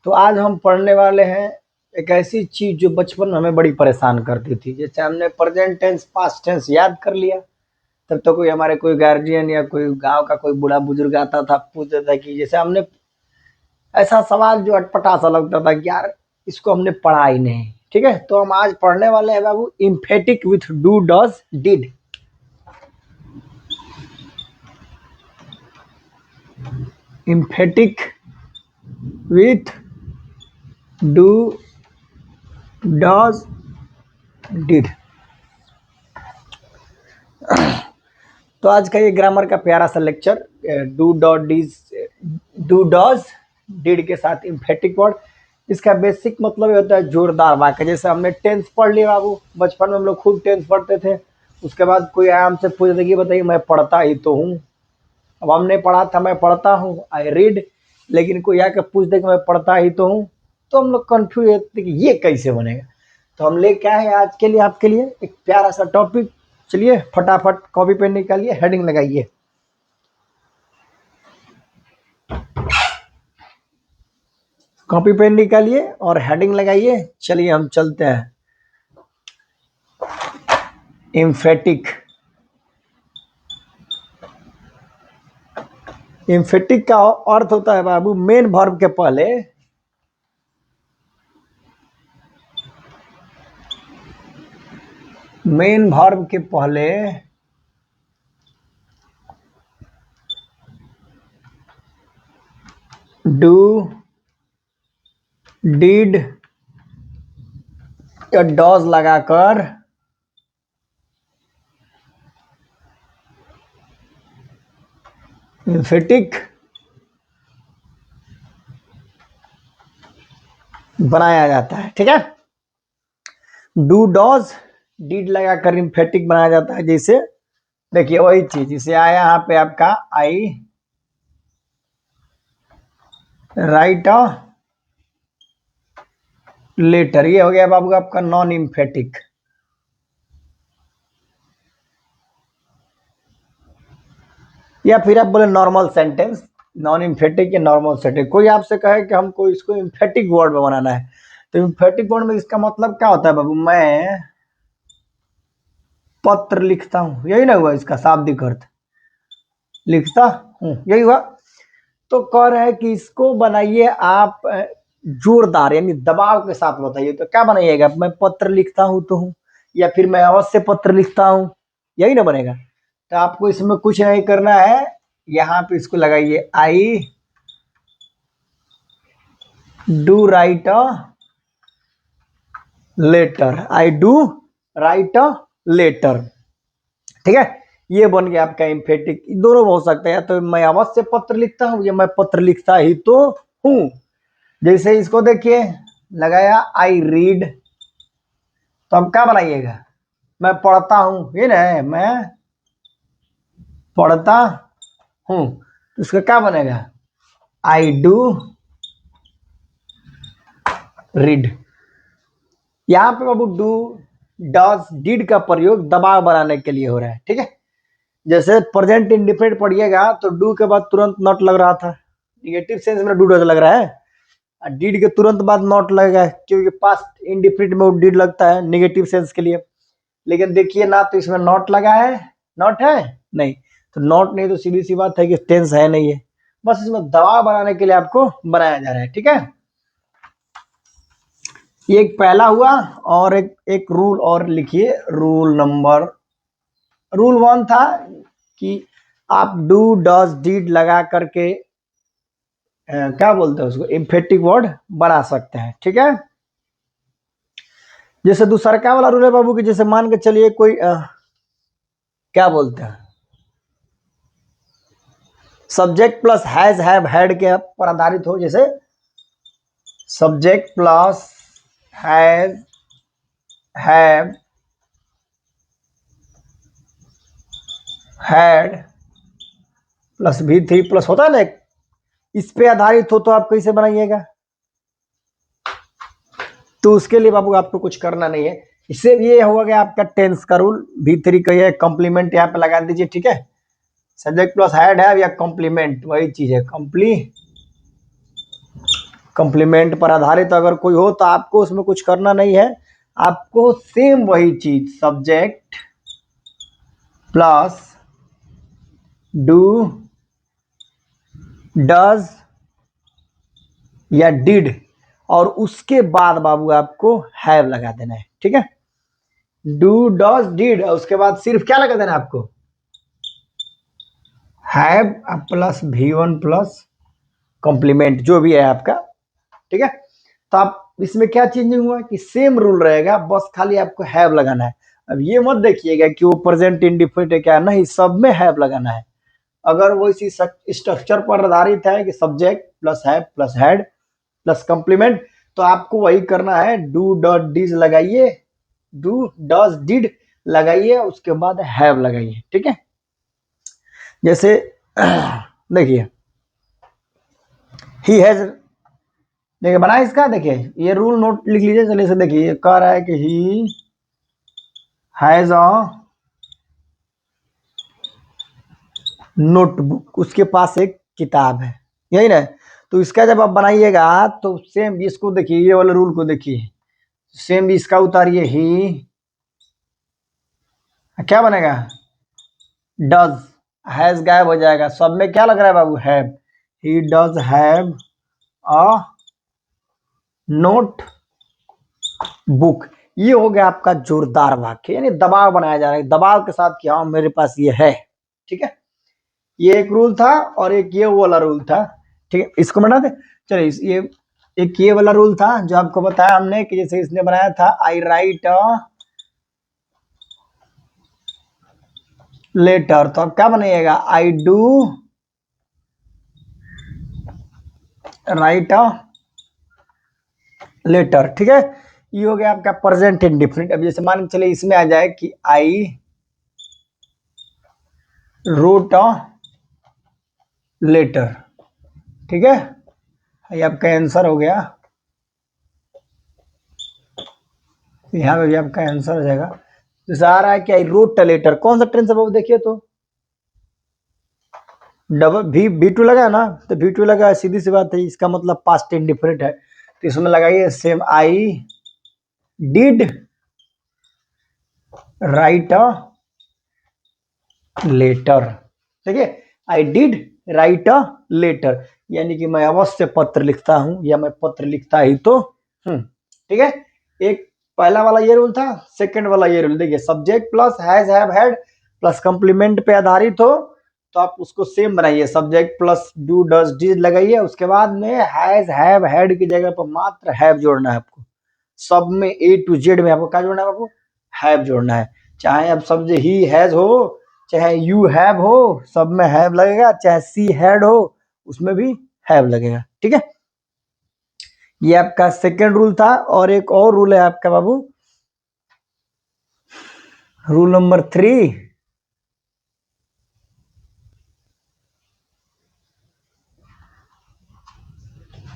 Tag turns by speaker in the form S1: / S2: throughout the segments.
S1: तो आज हम पढ़ने वाले हैं एक ऐसी चीज जो बचपन में हमें बड़ी परेशान करती थी। जैसे हमने प्रेजेंट टेंस पास्ट टेंस याद कर लिया, तब तो कोई हमारे कोई गार्जियन या कोई गांव का कोई बूढ़ा बुजुर्ग आता था, पूछता था कि जैसे हमने ऐसा सवाल जो अटपटा सा लगता था कि यार इसको हमने पढ़ा ही नहीं। ठीक है, तो हम आज पढ़ने वाले हैं बाबू emphatic with do does did. Emphatic with do does did. तो आज का ये ग्रामर का प्यारा सा लेक्चर डू डज डिड के साथ इम्फेटिक वर्ड। इसका बेसिक मतलब ये होता है जोरदार वाक्य। जैसे हमने टेंस पढ़ लिया बाबू, बचपन में हम लोग खूब टेंस पढ़ते थे। उसके बाद कोई आया हमसे पूछते कि बताइए मैं पढ़ता ही तो हूँ। अब हमने पढ़ा था मैं पढ़ता हूँ, आई रीड, लेकिन कोई आके पूछ दे कि मैं पढ़ता ही तो हूँ, तो हम लोग कंफ्यूज होते कि ये कैसे बनेगा। तो हम लेके आए हैं आज के लिए आपके लिए एक प्यारा सा टॉपिक। चलिए फटाफट कॉपी पेन निकालिए, हेडिंग लगाइए। कॉपी पेन निकालिए और हेडिंग लगाइए। चलिए हम चलते हैं। इम्फेटिक। इम्फेटिक का अर्थ होता है बाबू मेन वर्ब के पहले डू डिड या डॉज लगाकर इम्फेटिक बनाया जाता है। ठीक है, डू डॉज डिड लगाकर इम्फेटिक बनाया जाता है। जैसे देखिए वही चीज जैसे आया यहाँ पे आपका आई राइट अ लेटर, ये हो गया बाबू आपका नॉन इम्फेटिक। या फिर आप बोले नॉर्मल सेंटेंस, नॉन इम्फेटिक या नॉर्मल सेंटेंस। कोई आपसे कहे कि हमको इसको इम्फेटिक वर्ड में बनाना है, तो इम्फेटिक वर्ड में इसका मतलब क्या होता है बाबू, मैं पत्र लिखता हूं, यही ना हुआ इसका शाब्दिक अर्थ, लिखता हूं, यही हुआ। तो कह रहे हैं कि इसको बनाइए आप जोरदार यानी दबाव के साथ बताइए। तो क्या बनाइएगा, मैं पत्र लिखता हूं तो हूं, या फिर मैं अवश्य पत्र लिखता हूं, यही ना बनेगा। तो आपको इसमें कुछ नहीं करना है, यहाँ पे इसको लगाइए I do write a letter, I do write a letter. ठीक है, ये बन गया आपका इम्फेटिक। दोनों हो सकता है, या तो मैं अवश्य पत्र लिखता हूं या मैं पत्र लिखता ही तो हूं। जैसे इसको देखिए लगाया आई रीड, तो अब क्या बनाइएगा, मैं पढ़ता हूं, ये ना है मैं पढ़ता हूं, तो इसका क्या बनेगा आई डू रीड। यहां पे बाबू डू डज डिड का प्रयोग दबाव बनाने के लिए हो रहा है। ठीक है, जैसे प्रेजेंट इंडिफिनिट पढ़िएगा तो डू के बाद तुरंत नॉट लग रहा था, निगेटिव सेंस में डू डज लग रहा है। डिड के तुरंत बाद नॉट लगेगा, क्योंकि पास्ट इंडिफिनिट में डिड लगता है नेगेटिव सेंस के लिए। लेकिन देखिए ना, तो इसमें नॉट लगा है, नॉट है नहीं, तो नॉट नहीं तो सीधी सी बात है कि टेंस है नहीं है। बस इसमें दबाव बनाने के लिए आपको बनाया जा रहा है। ठीक है, ये एक पहला हुआ। और एक रूल और लिखिए, रूल 1 था कि आप डू डज डिड लगा करके क्या बोलते हैं उसको इम्फेटिक वर्ड बना सकते हैं। ठीक है, जैसे दूसरा वाला रूल है बाबू की, जैसे मान के चलिए कोई क्या बोलते हैं subject plus has have had के पर आधारित हो। जैसे subject plus has have had plus V3 plus होता है ना, इस पे आधारित हो, तो आप कैसे बनाइएगा। तो उसके लिए बाबू आपको कुछ करना नहीं है, इससे ये हो गया आपका टेंस का रूल। V3 का ये कॉम्प्लीमेंट यहाँ पे लगा दीजिए। ठीक है, सब्जेक्ट प्लस हैड हैव या कॉम्प्लीमेंट वही चीज है, कंप्लीमेंट पर आधारित अगर कोई हो तो आपको उसमें कुछ करना नहीं है, आपको सेम वही चीज सब्जेक्ट प्लस डू डज या डिड और उसके बाद बाबू आपको हैव लगा देना है, ठीक है। डू डज डिड और उसके बाद सिर्फ क्या लगा देना है आपको, have plus V1 plus complement जो भी है आपका, ठीक है। तो आप इसमें क्या चेंजिंग हुआ कि सेम रूल रहेगा, बस खाली आपको हैव लगाना है। अब ये मत देखिएगा कि वो प्रेजेंट इंडिफिनिट है क्या, नहीं, सब में हैव लगाना है। अगर वो इसी स्ट्रक्चर पर आधारित है कि subject plus have plus had plus complement, तो आपको वही करना है, डू डॉट डिज लगाइए, डू डज डिड लगाइए, उसके बाद हैव लगाइए, ठीक है। जैसे देखिए ही हैज, देखिए बना इसका, देखिए ये रूल नोट लिख लीजिए। चलिए इसे देखिए, कह रहा है कि ही हैज अ नोटबुक, उसके पास एक किताब है, यही ना। तो इसका जब आप बनाइएगा तो सेम इसको देखिए, ये वाले रूल को देखिए, सेम भी इसका उतारिए, ही क्या बनेगा, डज, हैज गायब हो जाएगा, सब में क्या लग रहा है बाबू, have, he does have a notebook. ये हो गया आपका जोरदार वाक्य, यानी दबाव बनाया जा रहा है, दबाव के साथ कि हाँ मेरे पास ये है, ठीक है। ये एक रूल था और एक ये वाला रूल था, ठीक है। इसको बना दे, चलिए ये एक ये वाला रूल था जो आपको बताया हमने कि जैसे इसने बनाया था, आई राइट अ लेटर, तो अब क्या बनेगा, I do write a letter, ठीक है। ये हो गया आपका प्रेजेंट इंडिफिनिट। अब जैसे मान के चले इसमें आ जाए कि आई रोट अ लेटर, ठीक है, ये आपका आंसर हो गया, यहाँ पे भी आपका आंसर हो जाएगा। जैसे आ रहा है कि आई रोट अ लेटर, कौन सा टेंस है वो देखिए, तो डबल V2 लगा है ना, तो V2 लगा है, सीधी सी बात है, इसका मतलब पास्ट इंडिफिनिट है, तो इसमें लगाइए same, I did write a letter, ठीक है, I did write a letter, यानी कि मैं अवश्य पत्र लिखता हूं या मैं पत्र लिखता ही तो हूं, ठीक है। एक पहला वाला ये रूल था, सेकंड वाला ये रूल, देखिए subject plus has have had plus complement पे आधारित हो तो आप उसको सेम बनाइए, subject plus do does did लगाइए, उसके बाद में हैज हैव हैड की जगह पर मात्र हैव जोड़ना है आपको, सब में A to Z में आपको क्या जोड़ना है, आपको हैव जोड़ना है। चाहे अब सब ही हैज हो, चाहे यू हैव हो, सब में हैव लगेगा, चाहे सी हैड हो उसमें भी हैव लगेगा, ठीक है। ये आपका सेकेंड रूल था। और एक और रूल है आपका बाबू, रूल नंबर 3,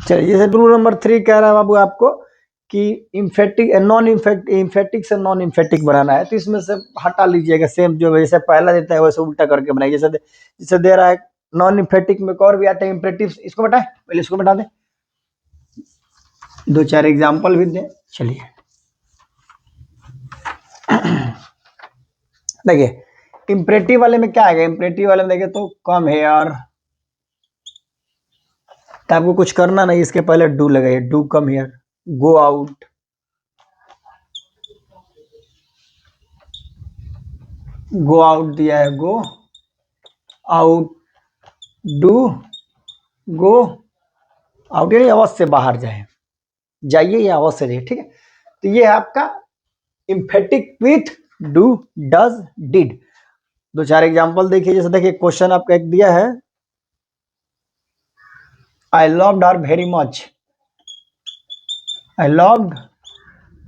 S1: चलिए जैसे रूल नंबर 3 कह रहा है बाबू आपको कि इम्फेटिक नॉन इम्फेटिक से नॉन इम्फेटिक बनाना है, तो इसमें से हटा लीजिएगा, सेम जो जैसे पहला देता है वैसे उल्टा करके बनाइए। जैसे दे रहा है नॉन इम्फेटिक में और भी आता है इम्परेटिव, इसको बताए, पहले इसको बता दें, दो चार एग्जाम्पल भी दें। चलिए देखिए इम्परेटिव वाले में क्या आएगा, इम्परेटिव वाले में देखिए तो कम हेयर, तो आपको कुछ करना नहीं, इसके पहले डू लगाइए, do come here, go out, go out दिया है, go out, do go out, यानी अवश्य बाहर जाए, जाइए या अवश्य जाइए, ठीक है। तो ये है आपका emphatic with do does did. दो चार एग्जांपल देखिए, जैसे देखिए क्वेश्चन आपका एक दिया है, I loved her very much, I loved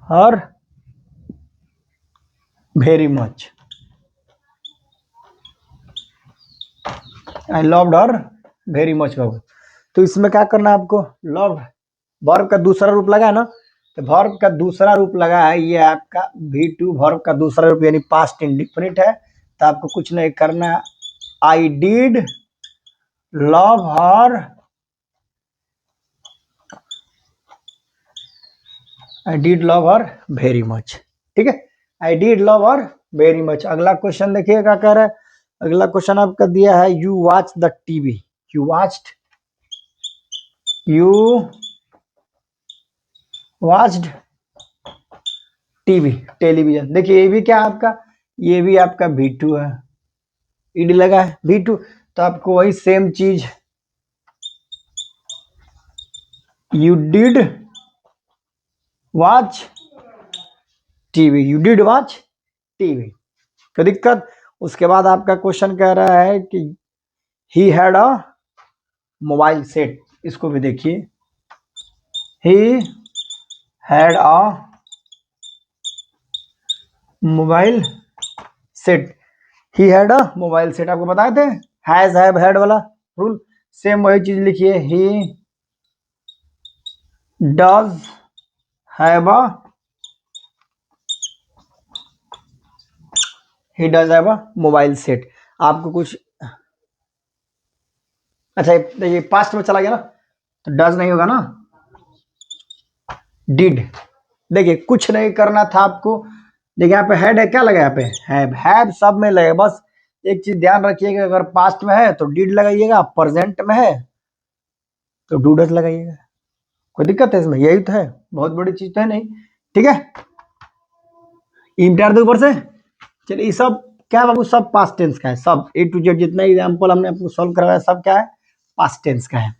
S1: her very much, I loved her very much बाबू। तो इसमें क्या करना है आपको, लव वर्ब का दूसरा रूप लगा है ना, तो वर्ब का दूसरा रूप लगा है ये आपका V2, वर्ब का दूसरा रूप यानी पास्ट इंडिफिनिट है, तो आपको कुछ नहीं करना, I did love her I did love her very much. ठीक है, I did love her very much. अगला क्वेश्चन देखिए क्या कह रहा है। अगला क्वेश्चन आपका दिया है you watch the TV. You watched TV, television. देखिए ये भी क्या है आपका, ये भी आपका V2 है, ईडी लगा है V2, तो आपको वही सेम चीज you did watch TV, you did watch TV, कोई दिक्कत। उसके बाद आपका क्वेश्चन कह रहा है कि he had a mobile set. इसको भी देखिए, he had a mobile set. He had a mobile set आपको बताए थे, हैज हैव हैड वाला रूल, सेम वही चीज लिखिए। ही does have a mobile set. आपको कुछ, अच्छा ये पास्ट में चला गया ना, तो डज नहीं होगा ना, डिड। देखिए कुछ नहीं करना था आपको। देखिए यहाँ पे हेड है, क्या लगा यहाँ पे, हैव सब में लगे। बस एक चीज ध्यान रखिएगा, अगर पास्ट में है तो डिड लगाइएगा, प्रेजेंट में है तो डू डज लगाइएगा। कोई दिक्कत है इसमें, यही तो है, बहुत बड़ी चीज तो है नहीं। ठीक है, इम्टार दो ऊपर से। चलिए ये सब क्या है बाबू, सब पास्ट टेंस का है, सब A to Z जितना एग्जाम्पल हमने आपको सॉल्व करवाया सब क्या है, पास्ट टेंस का है।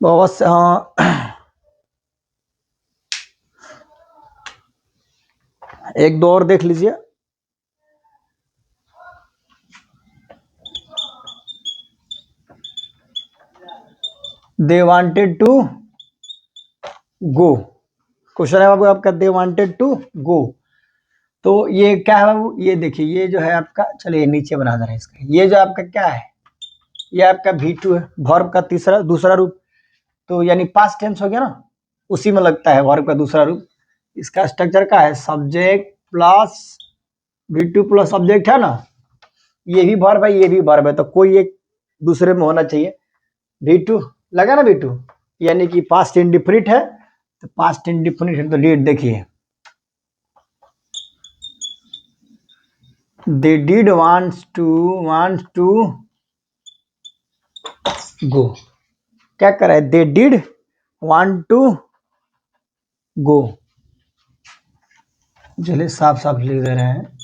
S1: बस हाँ, एक दो और देख लीजिए। They wanted to go. Question है बाबू आपका, दे वांटेड टू गो। तो ये क्या है बाबू, ये देखिए ये जो है आपका, चलिए नीचे बना दे रहे हैं इसका। ये जो आपका क्या है, ये आपका V2 है, वर्ब का दूसरा रूप, तो यानी पास्ट टेंस हो गया ना, उसी में लगता है वर्ब का दूसरा रूप। इसका स्ट्रक्चर का है subject plus V2 plus subject है ना, ये भी वर्ब है ये भी वर्ब है, तो कोई एक दूसरे में होना चाहिए। V2 लगा ना, V2 यानी कि पास्ट इंडिफिनिट है, तो पास्ट इंडिफिनिट है तो लीड देखिए, they did wants to go. क्या कर रहा है, they did want to go. चलिए साफ साफ लिख दे रहे हैं,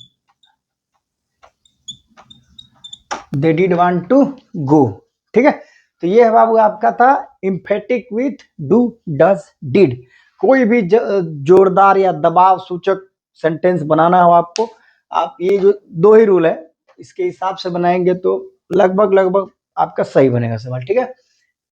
S1: they did want to go. ठीक है, तो ये है बाबू आपका था emphatic with do does did. कोई भी जोरदार या दबाव सूचक सेंटेंस बनाना हो आपको, आप ये जो दो ही रूल है इसके हिसाब से बनाएंगे तो लगभग लगभग आपका सही बनेगा सवाल। ठीक है।